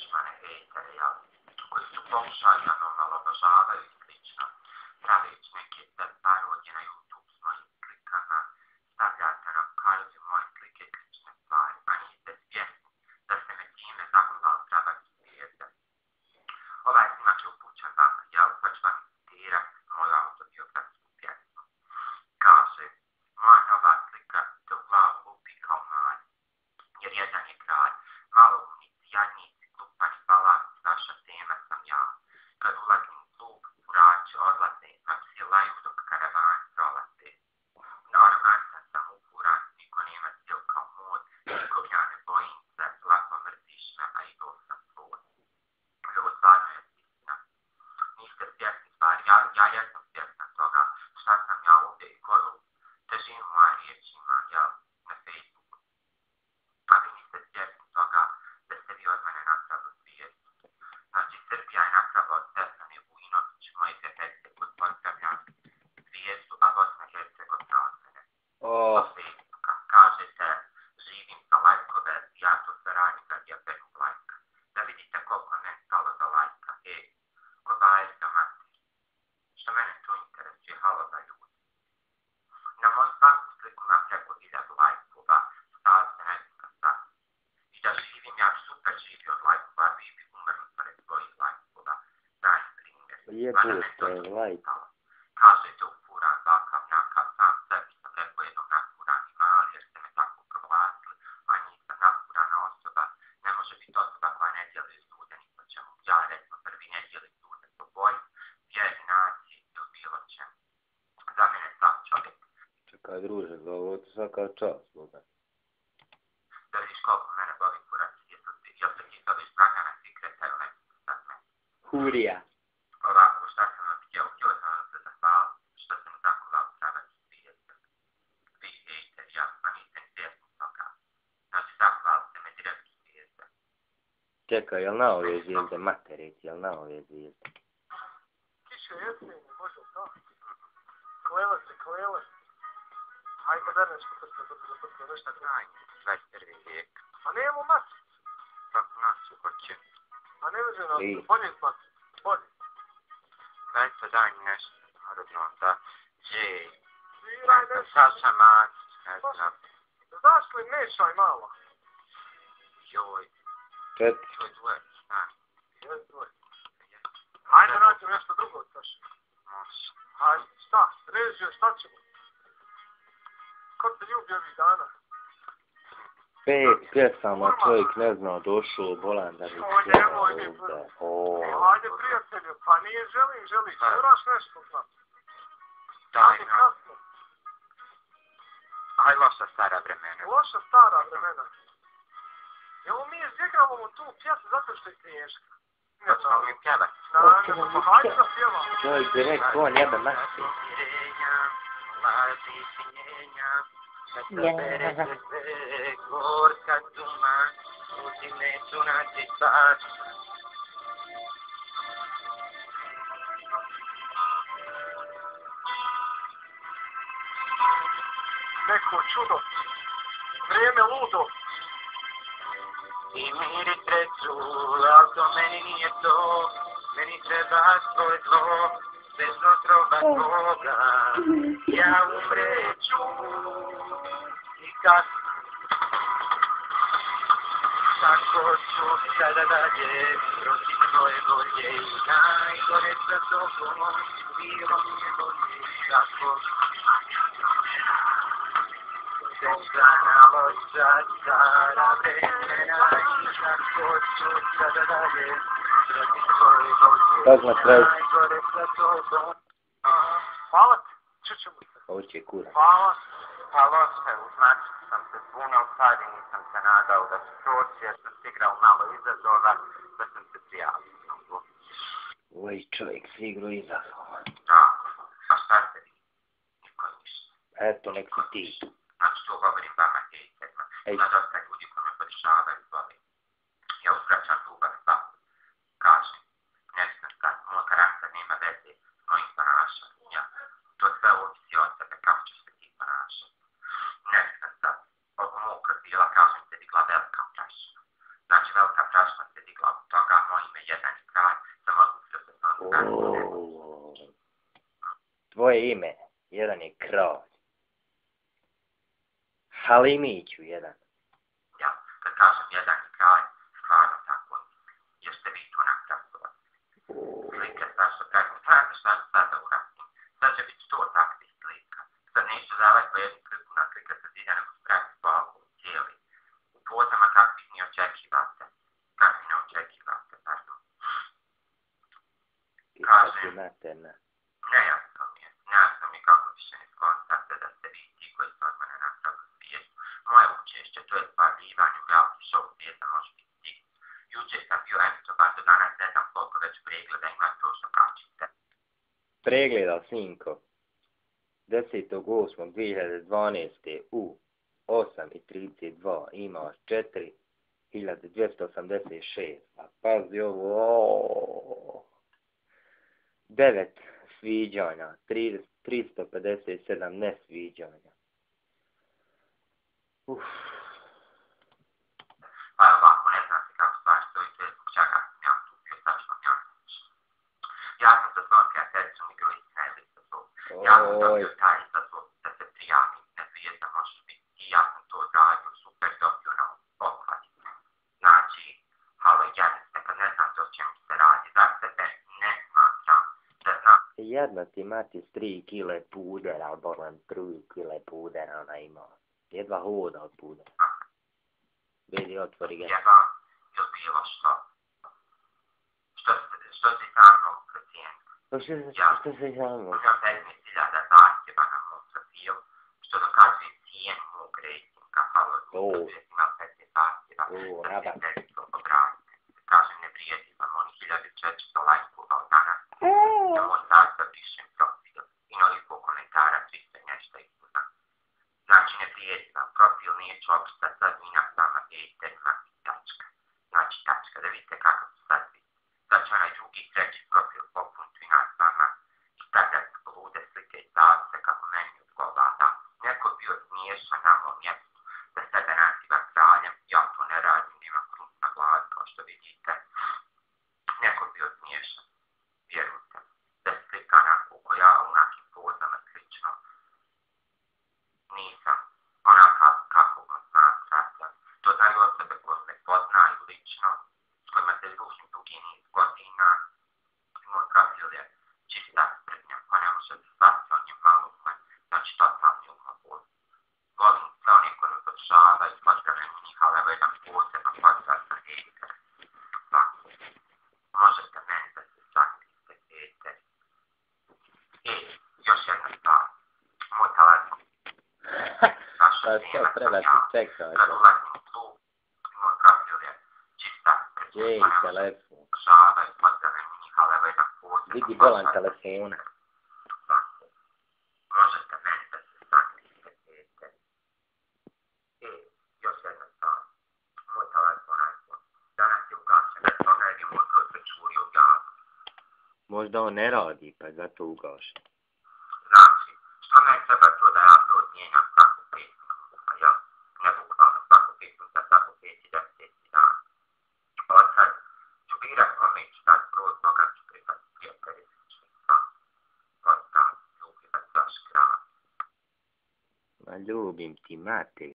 nenačmane hejtere, jel, koji su pokušali da nam omalovažavaju i slično, praveći neke parodije na YouTube s mojim slikama, stavljate na Kajli moje slike slične stvari, a niste svjesni da ste me time zahvali pravati zvijezde. Ovaj snimak je upućen vama, jel, pa ću vam citirati moju autobiografsku pjesmu. Kaže, moja nova slika te u glavu lupi kao malj, jer jedan je kralj, malo umnici, jadnici, glupani, balasi, vaša tema sam ja. Kad ulazim u klub, furači odlaze, a psi laju dok karavani prolaze. Arogantan sam upuran, niko nema sil kao mod, nikog ja ne bojim se, lako mrziš me, a idol sam svoj. Ovo stvarno je istina. Niste svjesni stvari, ja jesam svjesna toga šta sam ja ovdje i koju težinu moja riječima, jel, na Facebooku. A vi niste svjesni toga da ste vi od mene napravili zvijezdu. Znači, Srbija je napravila od Stefane Vujinović, moje djepece koji pozdravljam zvijezdu, a Bosna Hercegovina od mene. Od Facebooka. Kažete, živim za lajkove, ja to sve radim da je penu lajka. Da vidite koliko meni stalo za lajka. Ko bajerka mati. Što mene to interesuje, halo za ljudi. Na moju svaku sliku imam preko 1000 lajkova, stavite nekakav stav. I da živim, ja super živio od lajkova, vi bi umrli pored svojih lajkova. Daj primjer. Jebute, lajk. Kažete upuran, takav, njakav, sam sebi sam rekao jednog napurani mali, jer ste me tako provlasili, a nisam napurana osoba. Ne može biti osoba koja ne dijeli ljude ni po čemu. Ja, recimo, prvi ne dijeli ljude po boji, vjeri, naciji ili bilo čemu. Za mene sam čovjek. Čekaj, druže, za ovo ti svaka čast, Boga. Da vidiš koliko mene boli kurac, jel se ti zoveš Dragana Sikreta ili neki sad me? Hurija. Ovako, šta sam vam htio? Htio sam vam se zahvaliti što sam zahvalao pravati zvijezda. Vi hejter, ja, a niste ni svjesni toga. Znači, zahvalite me direktno zvijezda. Čekaj, jel na ove zvijezde, materici, jel na ove zvijezde? Kiše jesenje, može li to? Klele se, klele. Hajde da nešto prste, nešto Znanje, 21. vijek. A nemamo matricu. Kako nas uhoće? A ne može nam I? bolje matricu, bolje. Dajte, daj mi nešto narodno, da. Sviraj nešto. Saša Mać, ne znam. Znaš li, mešaj malo. Joj, Četiri. joj, dvoje, znam. Jes, dvoje. Hajde nađemo nešto drugo od Saša. Može. Hajde, šta? Režio, šta ćemo? Ko te ljubi ovih dana? 5 pjesama, čovjek ne znao, došao, bolan da mi pjeva ovdje. Hajde, prijatelju, pa nije želim. Moraš nešto znati. Daj Hajde, nam. kasno. Aj, loša stara vremena. Loša stara vremena. Evo mi izigramo tu pjesu zato što je teška. Da ćemo mi pjevati. Pa hajde da pjevamo. Čovjek bi rekao, on jebe mati. Laži sinjenja, kad sabere se sve, gorka duma, ljudi neću naći spas. Neko čudo. Vrijeme ludo. I miri sreću, al to meni nije to, meni treba svoje zlo, bez otrova tvoga, ja umreću i kako ću sada dalje, protiv tvoje volje i najgore sa tobom, bilo mi je bolje, kako Sestana loša stara vremena i kako ću sada dalje, protiv tvoje volje i najgore sa tobom. Hvala ti. Čućemo se. Ovo će kura. Hvala. Pa loše, znači sam se zbunio, sad i nisam se nadao da ću proći, jer sam se igrao malo izazova, da sam se prijavio. Ovaj čovjek se igrao izazova. Tako, a šta se vi? Niko ništa. Eto, nek si ti. Znači, to govorim vama hejterima. Na dosta ljudi koji me podržavaju zove. Ja uskraćam ljubav svaku. Kažem, ne znam sad, moj karakter nema veze s mojim ponašanjem. Ja. To sve ovisi od sebe, kako ćeš se ti ponašati. Ne znam sad, od mog profila, kažem, se digla velika prašina. Znači, velika prašina se digla u tom jedan kraj, sam odlučio se s onim Tvoje ime, jedan je kralj. Halimiću jedan. Ja, kad kažem jedan kraj, stvarno tako mislim, jer ste vi to nakrasovali. Slike Saša kažem, znate šta ću sada uradim? Sad će biti 100 takvih slika. Sad neću davati po jednu sliku na slika sa zida, nego spremiti po alkoholu cijeli. U pozama kakvih ne očekivate. Kakvih ne očekivate, pardon. Kažem, nejasno mi kako više ne skontate da ste vi ti koji ste od mene napravili svijetu. Moje učešće, to je spavljivanje u reality show svijeta može biti ti. Jučer sam bio emitovan, do danas ne znam koliko već pregleda ima to što kažete. Pregleda, sinko. 10.8.2012. u 8:32 imaš 4.286. A pazi ovo. 9 sviđanja, 357 nesviđanja. Pa ovako, ne znam se kako stvari stoji, to je zbog čega sam ja tu bio, sad ću vam ja reći. Ja sam sa svojom prijateljicom igrao istina ili sa svoj. Ja sam dobio taj izazov da se prijavim, ne zvijezda može biti. I ja sam to odradio super, dobio na pohvaticu. Znači, halo, jedno se kad ne znate o čemu se radi, za sebe ne smatram da znam. Jedno ti mati s 3 kile pudera, bolam 3 kile pudera ona ima. Jedva hoda od pudera. Vidi, otvori ga. Jedva ili bilo što. Što si sam mnog procijenio? Što si sam mnog? Imam 15.000 zahtjeva na mog profilu, što dokazuje cijenu mog rejtinga, halo, imam 15 zahtjeva, da se sredstvo obranite. Kažem, ne vrijedi vam oni 1400 lajkova od danas. Da moj sastav pišem profil i noliko komentara, čisto nešto ispuna. Znači, ne vrijedi vam, profil nije čopšta, sad mi na sama hejterima i tačka. Znači, tačka, da vidite kako su sad svi. Sad će onaj drugi, treći profil popuniti i nas vama i stavljati lude slike i stavce kako meni odgovara. Neko bio smiješan na mom mjestu da sebe naziva kraljem, ja to ne radim, nemam krut na glavi, kao što vidite. Neko bio smiješan, vjerujte, da se slika onako ko ja u nekim pozama slično. Nisam onaka kako ga smatrate. To znaju osobe koje me poznaju lično, s kojima se družim dugi niz godina. Moj profil je čista sprednja, pa ne može se shvatiti on je malo uman, znači totalni umobol. Volim sve one koji me podržavaju, pozdravljam njih, ali evo jedan posebno pozdrav za hejter. Svako. Možete meni da se sakrijete hejter. I još jedna stvar. Moj telefon. Pa što treba ti čekati? Kad ulazim u klub, moj profil je čista sprednja. Jej, telefon. Podržavaju, pozdravljam njih, ali evo jedan posebno. Vidi bolan telefona. Možete meni da se sakrijete hejter. I još jedna stvar. Moj telefon iPhone. Danas je ugašen, bez toga jer je moj broj prečurio u javnost. Možda on ne radi, pa je zato ugašen. Znači, što ne treba to da ja to odmijenjam svako 5 minuta, ja? Ne bukvalno svako 5 minuta, svako 5 i 10 dana. Od sad ću birat kome ću dati broj, toga ću prihvatiti prijatelji sličnih sam. Od sad, ljubi vas vaš kraj. Ma ljubim ti, mate.